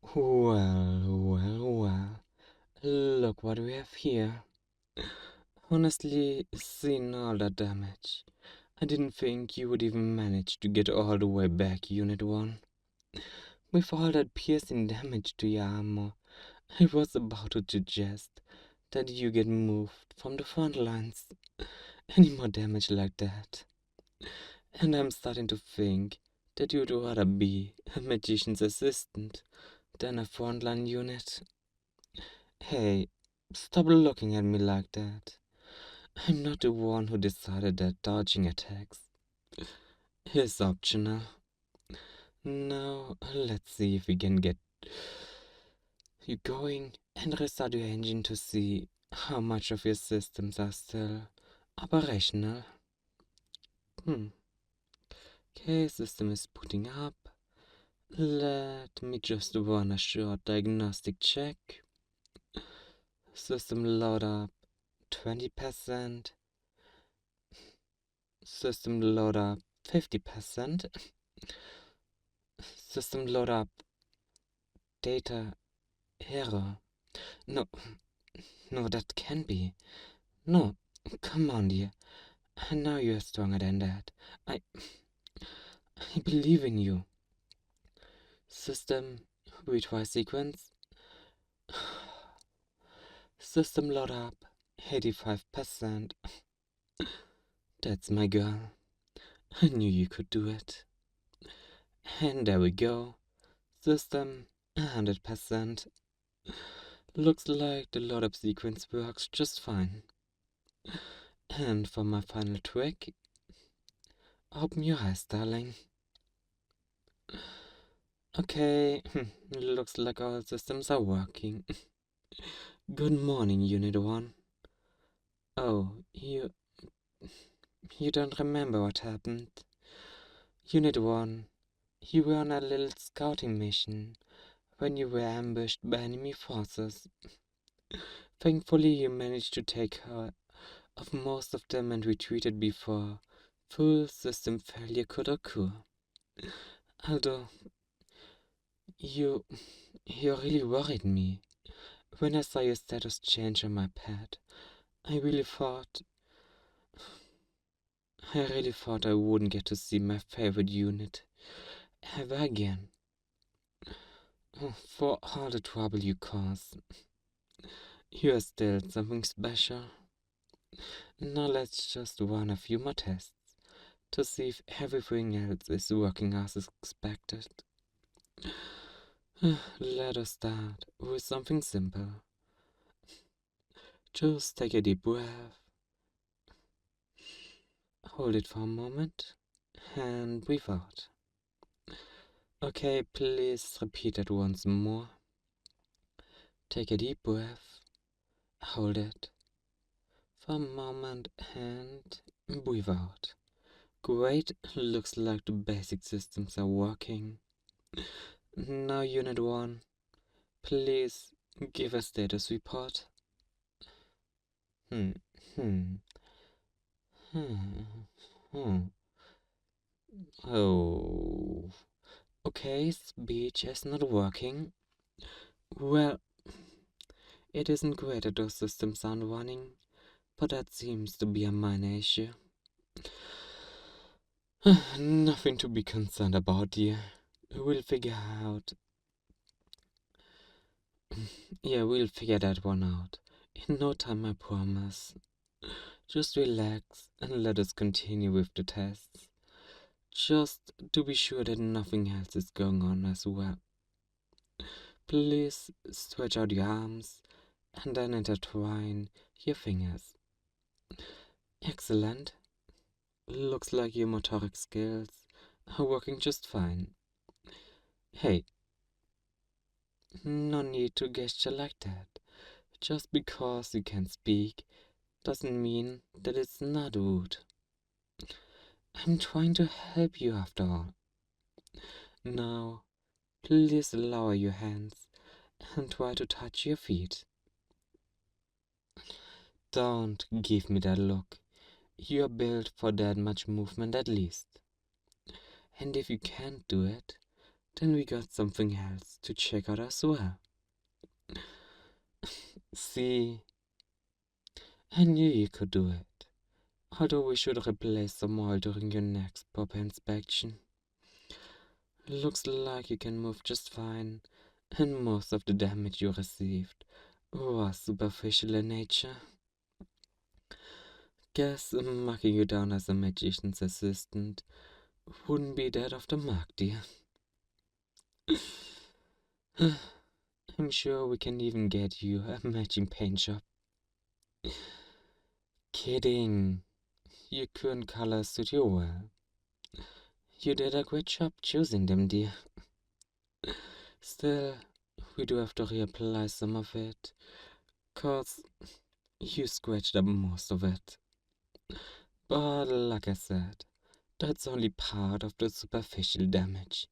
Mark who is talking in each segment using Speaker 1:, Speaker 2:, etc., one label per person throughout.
Speaker 1: Well. Look what we have here. Honestly, seeing all that damage, I didn't think you would even manage to get all the way back, Unit 1. With all that piercing damage to your armor, I was about to suggest that you get moved from the front lines. Any more damage like that, and I'm starting to think that you'd rather be a magician's assistant than a frontline unit. Hey, stop looking at me like that. I'm not the one who decided that dodging attacks is optional. Now, let's see if we can get you going and restart your engine to see how much of your systems are still operational. Okay, system is booting up. Let me just run a short diagnostic check. System load up 20%. System load up 50%. System load up data error. No, that can be. No, come on, dear. I know you're stronger than that. I believe in you. System retry sequence. System load up 85%. That's my girl. I knew you could do it. And there we go. System 100%. Looks like the load up sequence works just fine. And for my final trick, open your eyes, darling. Okay, looks like all systems are working. Good morning, Unit 1. Oh, you don't remember what happened? Unit 1, you were on a little scouting mission when you were ambushed by enemy forces. Thankfully, you managed to take care of most of them and retreated before full system failure could occur. Although, you really worried me. When I saw your status change on my pad, I really thought I wouldn't get to see my favorite unit ever again. For all the trouble you caused, you are still something special. Now let's just run a few more tests to see if everything else is working as expected. Let us start with something simple. Just take a deep breath, hold it for a moment, and breathe out. Okay, please repeat that once more. Take a deep breath, hold it for a moment, and breathe out. Great, looks like the basic systems are working. Now, Unit 1, please give a status report. Oh, okay, speech is not working. Well, it isn't great that those systems aren't running, but that seems to be a minor issue. Nothing to be concerned about, dear. We'll figure that one out. In no time, I promise. Just relax and let us continue with the tests. Just to be sure that nothing else is going on as well. Please stretch out your arms and then intertwine your fingers. Excellent. Looks like your motoric skills are working just fine. Hey, no need to gesture like that. Just because you can speak doesn't mean that it's not rude. I'm trying to help you after all. Now, please lower your hands and try to touch your feet. Don't give me that look. You're built for that much movement at least. And if you can't do it, then we got something else to check out as well. See, I knew you could do it. Although we should replace some oil during your next proper inspection. Looks like you can move just fine, and most of the damage you received was superficial in nature. Guess marking you down as a magician's assistant wouldn't be that of the mark, dear. I'm sure we can even get you a matching paint job. Kidding. Your current colors suit you well. You did a great job choosing them, dear. Still, we do have to reapply some of it, 'cause you scratched up most of it. But like I said, that's only part of the superficial damage.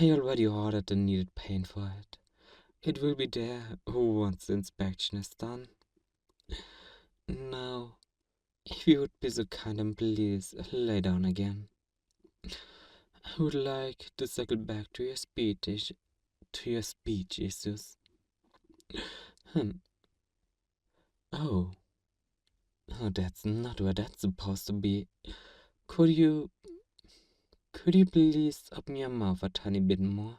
Speaker 1: I already ordered the needed paint for it. It will be there once the inspection is done. Now, if you would be so kind and please lay down again. I would like to circle back to your speech issues. Hmm. Oh. Oh, that's not where that's supposed to be. Could you please open your mouth a tiny bit more?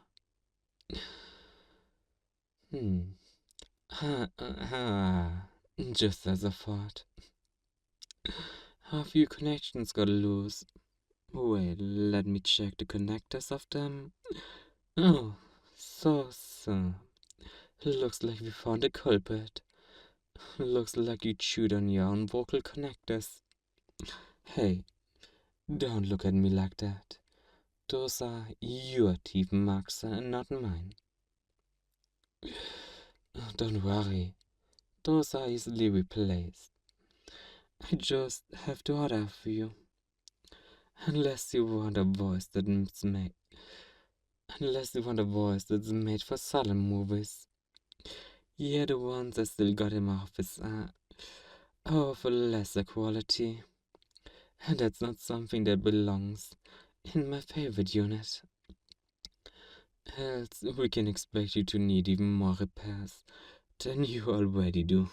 Speaker 1: Just as I thought. A few connections got loose. Wait, let me check the connectors of them. Oh, so. Looks like we found a culprit. Looks like you chewed on your own vocal connectors. Hey, don't look at me like that. Those are your teeth marks and not mine. Don't worry, those are easily replaced. I just have to order for you. Unless you want a voice that's made for silent movies. Yeah, the ones I still got in my office are of a lesser quality. And that's not something that belongs in my favorite unit. Else we can expect you to need even more repairs than you already do.